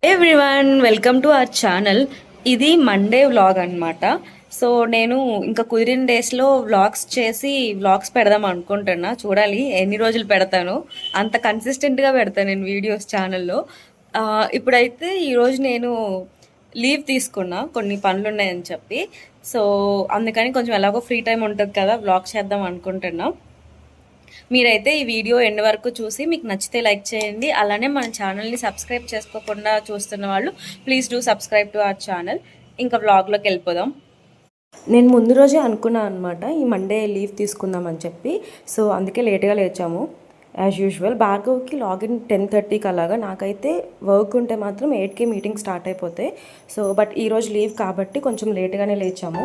Everyone welcome to our channel. ఇది Monday vlog అనమాట. So నేను ఇంకా కుదిరిన డేస్లో వ్లాగ్స్ పెడదాం అనుకుంటున్నా. చూడాలి ఎన్ని రోజులు పెడతాను. అంత కన్సిస్టెంట్గా పెడతాను నేను వీడియోస్ ఛానల్లో. ఇప్పుడైతే ఈరోజు నేను లీవ్ తీసుకున్నా, కొన్ని పనులు ఉన్నాయని చెప్పి. సో అందుకని కొంచెం ఎలాగో ఫ్రీ టైం ఉంటుంది కదా, వ్లాగ్ చేద్దాం అనుకుంటున్నా. మీరైతే ఈ వీడియో ఎండ్ వరకు చూసి మీకు నచ్చితే లైక్ చేయండి. అలానే మన ఛానల్ని సబ్స్క్రైబ్ చేసుకోకుండా చూస్తున్న వాళ్ళు please do subscribe to our channel. ఇంకా వ్లాగ్లోకి వెళ్ళిపోదాం. నేను ముందు రోజే అనుకున్నాను అనమాట ఈ మండే లీవ్ తీసుకుందామని చెప్పి. సో అందుకే లేట్గా లేచాము యాజ్ యూజువల్. భార్గవ్కి లాగిన్ 10:30కి అలాగా. నాకైతే వర్క్ ఉంటే మాత్రం 8కి మీటింగ్ స్టార్ట్ అయిపోతాయి. సో బట్ ఈరోజు లీవ్ కాబట్టి కొంచెం లేట్గానే లేచాము.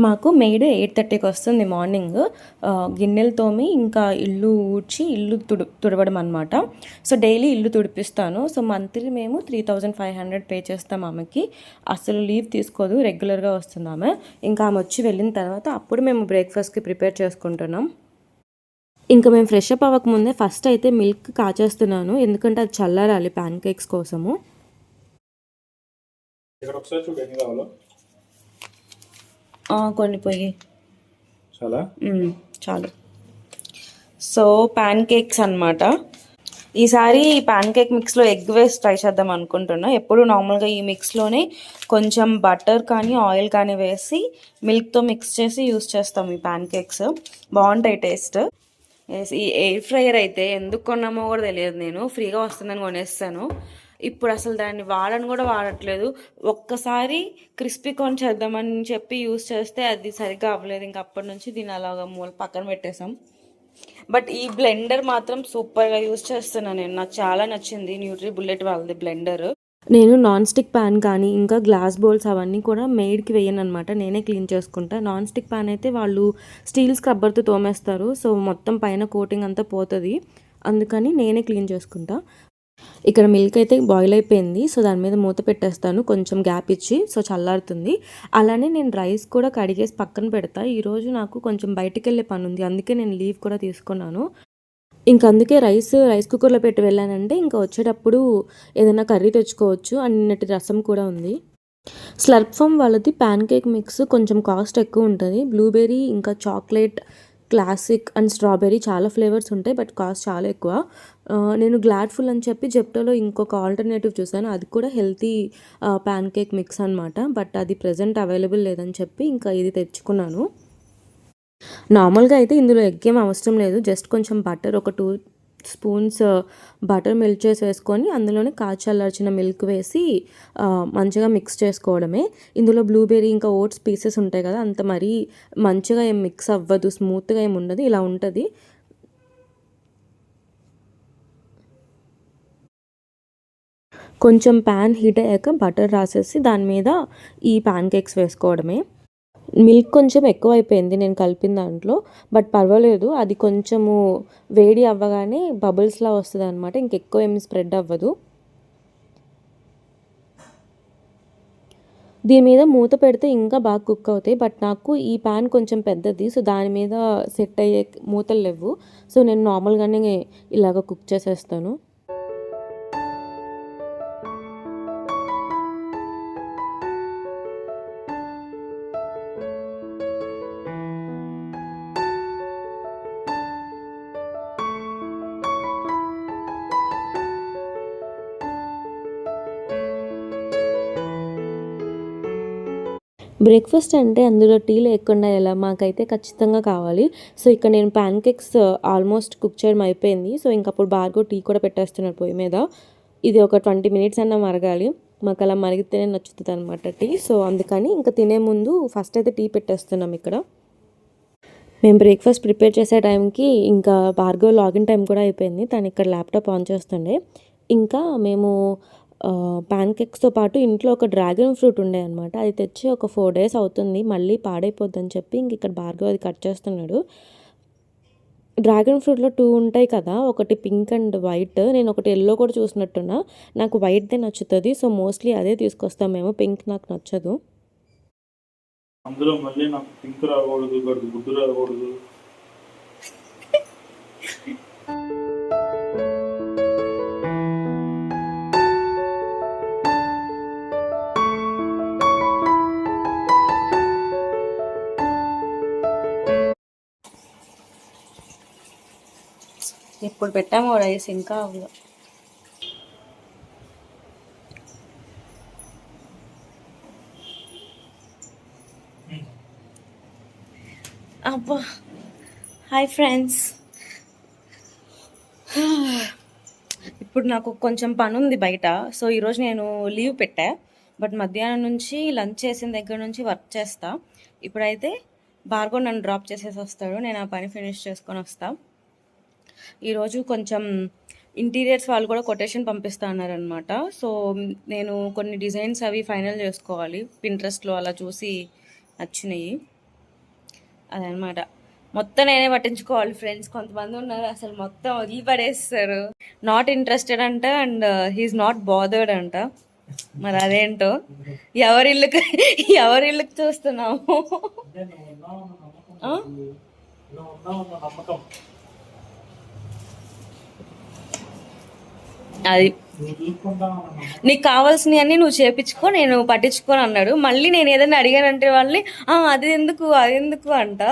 మాకు మెయిడ్ 8:30కి వస్తుంది మార్నింగ్. గిన్నెలు తోమి ఇంకా ఇల్లు ఊడ్చి ఇల్లు తుడవడం అనమాట. సో డైలీ ఇల్లు తుడిపిస్తాను. సో మంత్లీ మేము 3,500 పే చేస్తాం ఆమెకి. అసలు లీవ్ తీసుకోదు, రెగ్యులర్గా వస్తుంది ఆమె. ఇంకా ఆమె వచ్చి వెళ్ళిన తర్వాత అప్పుడు మేము బ్రేక్ఫాస్ట్కి ప్రిపేర్ చేసుకుంటున్నాం. ఇంకా మేము ఫ్రెష్ అప్ అవ్వకముందే ఫస్ట్ అయితే మిల్క్ కాచేస్తున్నాను, ఎందుకంటే అది చల్లారాలి ప్యాన్ కేక్స్ కోసము. కొన్ని పొయ్యి చాలు. సో ప్యాన్ కేక్స్ అనమాట. ఈసారి ప్యాన్ కేక్ మిక్స్లో ఎగ్ వేసి ట్రై చేద్దాం అనుకుంటున్నా. ఎప్పుడు నార్మల్గా ఈ మిక్స్లోనే కొంచెం బటర్ కానీ ఆయిల్ కానీ వేసి మిల్క్తో మిక్స్ చేసి యూస్ చేస్తాం ఈ ప్యాన్ కేక్స్. బాగుంటాయి టేస్ట్. ఈ ఎయిర్ ఫ్రైయర్ అయితే ఎందుకు కొన్నామో కూడా తెలియదు. నేను ఫ్రీగా వస్తుందని కొనేస్తాను. ఇప్పుడు అసలు దాన్ని వాడని కూడా వాడట్లేదు. ఒక్కసారి క్రిస్పీ కార్న్ చేద్దామని చెప్పి యూస్ చేస్తే అది సరిగ్గా అవ్వలేదు. ఇంకా అప్పటి నుంచి దీన్ని అలాగా మూల పక్కన పెట్టేసాం. బట్ ఈ బ్లెండర్ మాత్రం సూపర్గా యూస్ చేస్తున్నాను నేను. నాకు చాలా నచ్చింది న్యూట్రీ బుల్లెట్ వాళ్ళది బ్లెండర్. నేను నాన్ స్టిక్ ప్యాన్ కానీ ఇంకా గ్లాస్ బౌల్స్ అవన్నీ కూడా మెయిడ్కి వేయను అనమాట, నేనే క్లీన్ చేసుకుంటా. నాన్ స్టిక్ ప్యాన్ అయితే వాళ్ళు స్టీల్ స్క్రబ్బర్తో తోమేస్తారు. సో మొత్తం పైన కోటింగ్ అంతా పోతుంది, అందుకని నేనే క్లీన్ చేసుకుంటా. ఇక్కడ మిల్క్ అయితే బాయిల్ అయిపోయింది. సో దాని మీద మూత పెట్టేస్తాను కొంచెం గ్యాప్ ఇచ్చి, సో చల్లారుతుంది. అలానే నేను రైస్ కూడా కడిగేసి పక్కన పెడతా. ఈరోజు నాకు కొంచెం బయటికి వెళ్ళే పని ఉంది, అందుకే నేను లీవ్ కూడా తీసుకున్నాను. ఇంకా అందుకే రైస్ కుక్కర్లో పెట్టి వెళ్ళానంటే ఇంకా వచ్చేటప్పుడు ఏదైనా కర్రీ తెచ్చుకోవచ్చు. అన్నటి రసం కూడా ఉంది. స్లర్ప్ ఫామ్ వాళ్ళది ప్యాన్ కేక్ మిక్స్ కొంచెం కాస్ట్ ఎక్కువ ఉంటుంది. బ్లూబెర్రీ ఇంకా చాక్లెట్, క్లాసిక్ అండ్ స్ట్రాబెర్రీ చాలా ఫ్లేవర్స్ ఉంటాయి, బట్ కాస్ట్ చాలా ఎక్కువ. నేను గ్లాడ్ఫుల్ అని చెప్పి జెప్టోలో ఇంకొక ఆల్టర్నేటివ్ చూసాను, అది కూడా హెల్తీ ప్యాన్ కేక్ మిక్స్ అనమాట. బట్ అది ప్రజెంట్ అవైలబుల్ లేదని చెప్పి ఇంకా ఇది తెచ్చుకున్నాను. నార్మల్గా అయితే ఇందులో ఎగ్ ఏం అవసరం లేదు, జస్ట్ కొంచెం బటర్, ఒక 2 స్పూన్స్ బటర్ మిల్క్ చేసి వేసుకొని అందులోనే కాచల్లార్చిన మిల్క్ వేసి మంచిగా మిక్స్ చేసుకోవడమే. ఇందులో బ్లూబెర్రీ ఇంకా ఓట్స్ పీసెస్ ఉంటాయి కదా, అంత మరీ మంచిగా ఏం మిక్స్ అవ్వదు, స్మూత్గా ఏమి ఉండదు, ఇలా ఉంటుంది. కొంచెం ప్యాన్ హీట్ అయ్యాక బటర్ రాసేసి దాని మీద ఈ ప్యాన్ కేక్స్ వేసుకోవడమే. మిల్క్ కొంచెం ఎక్కువ అయిపోయింది నేను కలిపిన దాంట్లో, బట్ పర్వాలేదు. అది కొంచెము వేడి అవ్వగానే బబుల్స్లా వస్తుంది అనమాట, ఇంకెక్కువ ఏమి స్ప్రెడ్ అవ్వదు. దీని మీద మూత పెడితే ఇంకా బాగా కుక్ అవుతాయి, బట్ నాకు ఈ ప్యాన్ కొంచెం పెద్దది, సో దాని మీద సెట్ అయ్యే మూతలు లేవు. సో నేను నార్మల్గానే ఇలాగ కుక్ చేసేస్తాను. బ్రేక్ఫాస్ట్ అంటే అందులో టీ లేకుండా ఎలా, మాకైతే ఖచ్చితంగా కావాలి. సో ఇక్కడ నేను ప్యాన్ కేక్స్ ఆల్మోస్ట్ కుక్ చేయడం అయిపోయింది. సో ఇంకప్పుడు భార్గవ్ టీ కూడా పెట్టేస్తున్నారు పొయ్యి మీద. ఇది ఒక 20 మినిట్స్ అన్నా మరగాలి, మాకు అలా మరిగితేనే నచ్చుతుంది అనమాట టీ. సో అందుకని ఇంకా తినే ముందు ఫస్ట్ అయితే టీ పెట్టేస్తున్నాం ఇక్కడ. మేము బ్రేక్ఫాస్ట్ ప్రిపేర్ చేసే టైంకి ఇంకా భార్గవ్ లాగిన్ టైం కూడా అయిపోయింది. తను ఇక్కడ ల్యాప్టాప్ ఆన్ చేస్తుండే. ఇంకా మేము ప్యాన్ కేక్స్తో పాటు ఇంట్లో ఒక డ్రాగన్ ఫ్రూట్ ఉండే అనమాట, అది తెచ్చి ఒక 4 days అవుతుంది, మళ్ళీ పాడైపోద్దని చెప్పి ఇంక ఇక్కడ భార్గవ్ అది కట్ చేస్తున్నాడు. డ్రాగన్ ఫ్రూట్లో 2 ఉంటాయి కదా, ఒకటి పింక్ అండ్ వైట్. నేను ఒకటి ఎల్లో కూడా చూసినట్టున్నా, నాకు వైట్దే నచ్చుతుంది. సో మోస్ట్లీ అదే తీసుకొస్తాం మేము, పింక్ నాకు నచ్చదు. అందులో మళ్ళీ నాకు పింక్ రాకూడదు, గుడ్డు రాకూడదు, ఇప్పుడు పెట్టాము రైస్ ఇంకా అవ్వదు. అబ్బా హాయ్ ఫ్రెండ్స్, ఇప్పుడు నాకు కొంచెం పని ఉంది బయట. సో ఈరోజు నేను లీవ్ పెట్టా, బట్ మధ్యాహ్నం నుంచి లంచ్ చేసిన దగ్గర నుంచి వర్క్ చేస్తా. ఇప్పుడైతే భార్గవ్ నన్ను డ్రాప్ చేసేసి వస్తాడు, నేను ఆ పని ఫినిష్ చేసుకొని వస్తా. ఈరోజు కొంచెం ఇంటీరియర్స్ వాళ్ళు కూడా కొటేషన్ పంపిస్తా అన్నారనమాట. సో నేను కొన్ని డిజైన్స్ అవి ఫైనల్ చేసుకోవాలి, పింట్రెస్ట్లో అలా చూసి నచ్చినాయి. అదనమాట, మొత్తం నేనే పట్టించుకోవాలి ఫ్రెండ్స్. కొంతమంది ఉన్నారు అసలు మొత్తం వదిలిపడేస్తారు, నాట్ ఇంట్రెస్టెడ్ అంట అండ్ హీఈస్ నాట్ బాదర్డ్ అంట. మరి అదేంటో, ఎవరిళ్ళకి చూస్తున్నాము. అది నీకు కావాల్సినవి అన్నీ నువ్వు చేపించుకో, నేను పట్టించుకోని అన్నాడు. మళ్ళీ నేను ఏదైనా అడిగానంటే వాళ్ళని అది ఎందుకు అంట.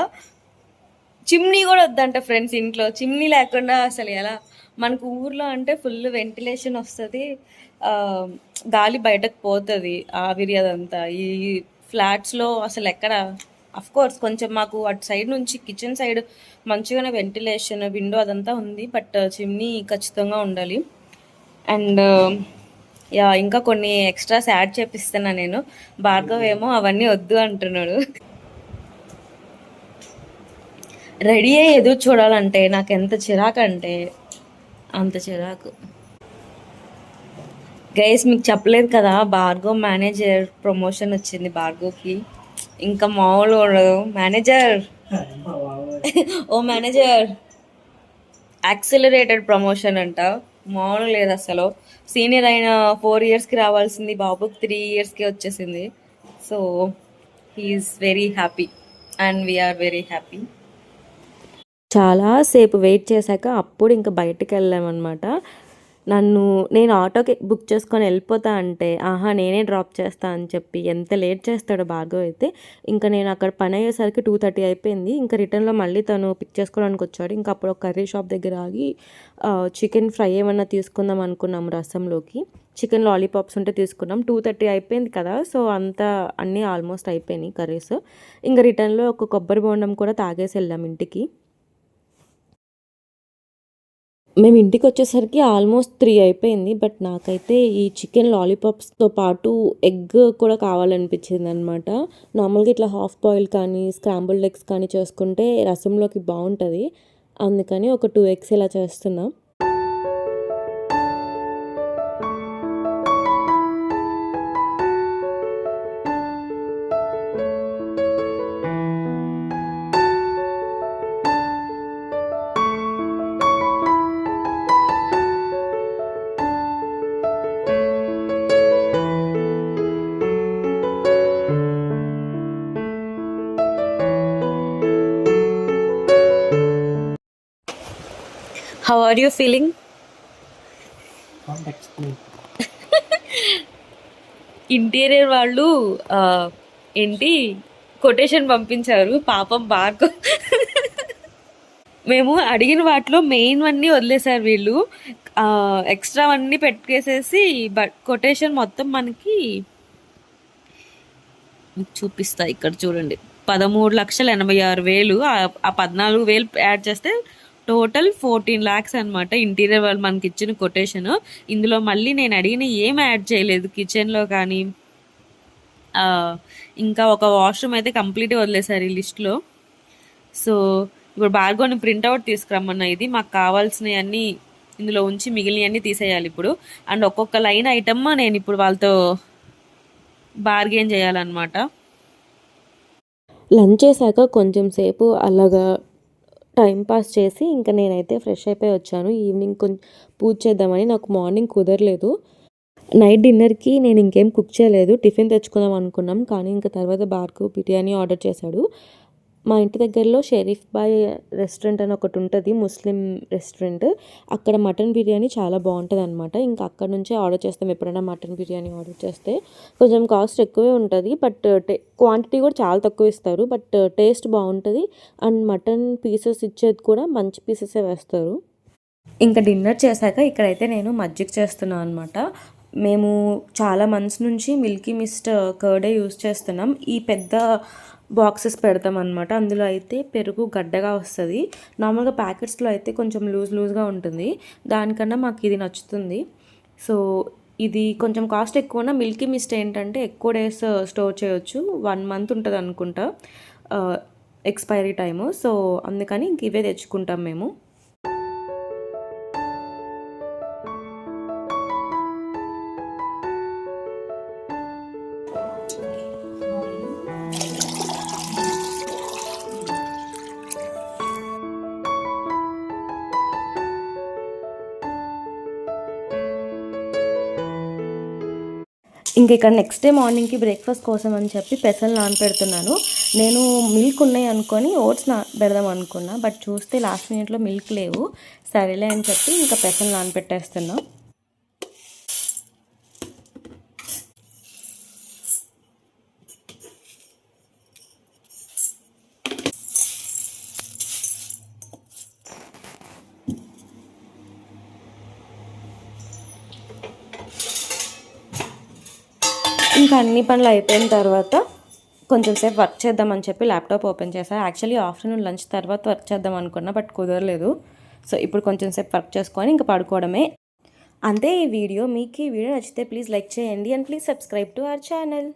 చిమ్నీ కూడా వద్దంట ఫ్రెండ్స్, ఇంట్లో చిమ్నీ లేకుండా అసలు ఎలా. మనకు ఊర్లో అంటే ఫుల్ వెంటిలేషన్ వస్తుంది, గాలి బయటకు పోతుంది, ఆవిరి అదంతా. ఈ ఫ్లాట్స్లో అసలు ఎక్కడ. కోర్స్ కొంచెం మాకు అటు సైడ్ నుంచి కిచెన్ సైడ్ మంచిగానే వెంటిలేషన్, విండో అదంతా ఉంది, బట్ చిమ్నీ ఖచ్చితంగా ఉండాలి. అండ్ ఇంకా కొన్ని ఎక్స్ట్రాస్ యాడ్ చేపిస్తున్నా నేను. భార్గవ్ ఏమో అవన్నీ వద్దు అంటున్నాడు. రెడీ అయ్యి ఎదురు చూడాలంటే నాకు ఎంత చిరాకు అంటే అంత చిరాకు. గైస్ మీకు చెప్పలేదు కదా, భార్గవ్ మేనేజర్ ప్రమోషన్ వచ్చింది భార్గవ్కి. ఇంకా మామూలు ఉండదు. మేనేజర్ ఓ మేనేజర్, యాక్సిలరేటెడ్ ప్రమోషన్ అంట, మామూలు లేదు అసలు. సీనియర్ అయిన 4 yearsకి రావాల్సింది బాబుకి 3 yearsకి వచ్చేసింది. So he is very happy and we are very happy. చాలాసేపు వెయిట్ చేశాక అప్పుడు ఇంకా బయటికి వెళ్ళామన్నమాట. నేను ఆటోకి బుక్ చేసుకొని వెళ్ళిపోతా అంటే నేనే డ్రాప్ చేస్తా అని చెప్పి ఎంత లేట్ చేస్తాడో భార్గవ్ అయితే. ఇంకా నేను అక్కడ పని అయ్యేసరికి 2:30 అయిపోయింది. ఇంకా రిటర్న్లో మళ్ళీ తను పిక్ చేసుకోవడానికి వచ్చాడు. ఇంకా అప్పుడు ఒక కర్రీ షాప్ దగ్గర ఆగి చికెన్ ఫ్రై ఏమన్నా తీసుకుందాం అనుకున్నాం రసంలోకి. చికెన్ లాలీపాప్స్ ఉంటే తీసుకున్నాం. 2:30 అయిపోయింది కదా, సో అన్నీ ఆల్మోస్ట్ అయిపోయినాయి కర్రీస్. ఇంకా రిటర్న్లో ఒక కొబ్బరి బోండం కూడా తాగేసి వెళ్ళాం ఇంటికి. మేము ఇంటికి వచ్చేసరికి ఆల్మోస్ట్ 3 అయిపోయింది. బట్ నాకైతే ఈ చికెన్ లాలీపాప్స్తో పాటు ఎగ్ కూడా కావాలనిపించింది అనమాట. నార్మల్గా ఇట్లా హాఫ్ బాయిల్ కానీ స్క్రాంబుల్డ్ ఎగ్స్ కానీ చేసుకుంటే రసంలోకి బాగుంటుంది, అందుకని ఒక 2 eggs ఇలా చేస్తున్నాం. How are you feeling? Interior వాళ్ళు ఏంటి కొటేషన్ పంపించారు, పాపం బాగా. మేము అడిగిన వాటిలో మెయిన్ అన్నీ వదిలేశారు వీళ్ళు, ఎక్స్ట్రా అన్నీ పెట్టుకేసేసి కొటేషన్ మొత్తం మనకి చూపిస్తా. ఇక్కడ చూడండి, 13,86,000. ఆ 14,000 యాడ్ చేస్తే టోటల్ 14 lakhs అనమాట ఇంటీరియర్ వాళ్ళు మనకి ఇచ్చిన కొటేషన్. ఇందులో మళ్ళీ నేను అడిగిన ఏం యాడ్ చేయలేదు కిచెన్లో కానీ. ఇంకా ఒక వాష్రూమ్ అయితే కంప్లీట్గా వదిలేసారు ఈ లిస్ట్లో. సో ఇప్పుడు భార్గవ్ని ప్రింట్అవుట్ తీసుకురమ్మన్నా. ఇది మాకు కావాల్సినవి అన్నీ ఇందులో ఉంచి మిగిలినవన్నీ తీసేయాలి ఇప్పుడు. అండ్ ఒక్కొక్క లైన్ ఐటమ్ నేను ఇప్పుడు వాళ్ళతో బార్గెన్ చేయాలన్నమాట. లంచ్ చేశాక కొంచెం సేపు అలాగా టైం పాస్ చేసి ఇంకా నేనైతే ఫ్రెష్ అయిపోయి వచ్చాను. ఈవినింగ్ కొంచెం పూజ చేద్దామని, నాకు మార్నింగ్ కుదరలేదు. నైట్ డిన్నర్కి నేను ఇంకేం కుక్ చేయలేదు, టిఫిన్ తెచ్చుకుందాం అనుకున్నాం. కానీ ఇంకా తర్వాత భార్గవ్ బిర్యానీ ఆర్డర్ చేశాడు. మా ఇంటి దగ్గరలో షరీఫ్ బాయ్ రెస్టారెంట్ అని ఒకటి ఉంటుంది, ముస్లిం రెస్టారెంట్. అక్కడ మటన్ బిర్యానీ చాలా బాగుంటుంది అనమాట. ఇంకా అక్కడ నుంచే ఆర్డర్ చేస్తాం ఎప్పుడైనా మటన్ బిర్యానీ ఆర్డర్ చేస్తే. కొంచెం కాస్ట్ ఎక్కువే ఉంటుంది, బట్ క్వాంటిటీ కూడా చాలా తక్కువ ఇస్తారు, బట్ టేస్ట్ బాగుంటుంది. అండ్ మటన్ పీసెస్ ఇచ్చేది కూడా మంచి పీసెసే వేస్తారు. ఇంకా డిన్నర్ చేశాక ఇక్కడైతే నేను మజ్జిగ చేస్తున్నాను అనమాట. మేము చాలా మంత్స్ నుంచి మిల్కీ మిస్ట్ కర్డే యూస్ చేస్తున్నాం. ఈ పెద్ద బాక్సెస్ పెడతాం అనమాట. అందులో అయితే పెరుగు గడ్డగా వస్తుంది. నార్మల్గా ప్యాకెట్స్లో అయితే కొంచెం లూజ్గా ఉంటుంది. దానికన్నా మాకు ఇది నచ్చుతుంది. సో ఇది కొంచెం కాస్ట్ ఎక్కువ. మిల్కీ మిస్ట్ ఏంటంటే ఎక్కువ డేస్ స్టోర్ చేయొచ్చు, 1 మంత్ ఉంటుంది అనుకుంటా ఎక్స్పైరీ టైము. సో అందుకని ఇంక ఇవే తెచ్చుకుంటాం మేము. ఇంక ఇక్కడ నెక్స్ట్ డే మార్నింగ్కి బ్రేక్ఫాస్ట్ కోసం అని చెప్పి పెసలు నానపెడుతున్నాను. నేను మిల్క్ ఉన్నాయి అనుకొని ఓట్స్ పెడదాం అనుకున్నా, బట్ చూస్తే లాస్ట్ మినిట్లో మిల్క్ లేవు. సరేలే అని చెప్పి ఇంకా పెసలు నానపెట్టేస్తున్నా. ఇంకా అన్ని పనులు అయిపోయిన తర్వాత కొంచెం సేపు వర్క్ చేద్దామని చెప్పి ల్యాప్టాప్ ఓపెన్ చేశాను. యాక్చువల్లీ ఆఫ్టర్నూన్ లంచ్ తర్వాత వర్క్ చేద్దాం అనుకున్నా, బట్ కుదరలేదు. సో ఇప్పుడు కొంచెం సేపు వర్క్ చేసుకొని ఇంకా పడుకోవడమే. అంతే ఈ వీడియో. మీకు ఈ వీడియో నచ్చితే ప్లీజ్ లైక్ చేయండి and please subscribe to our channel.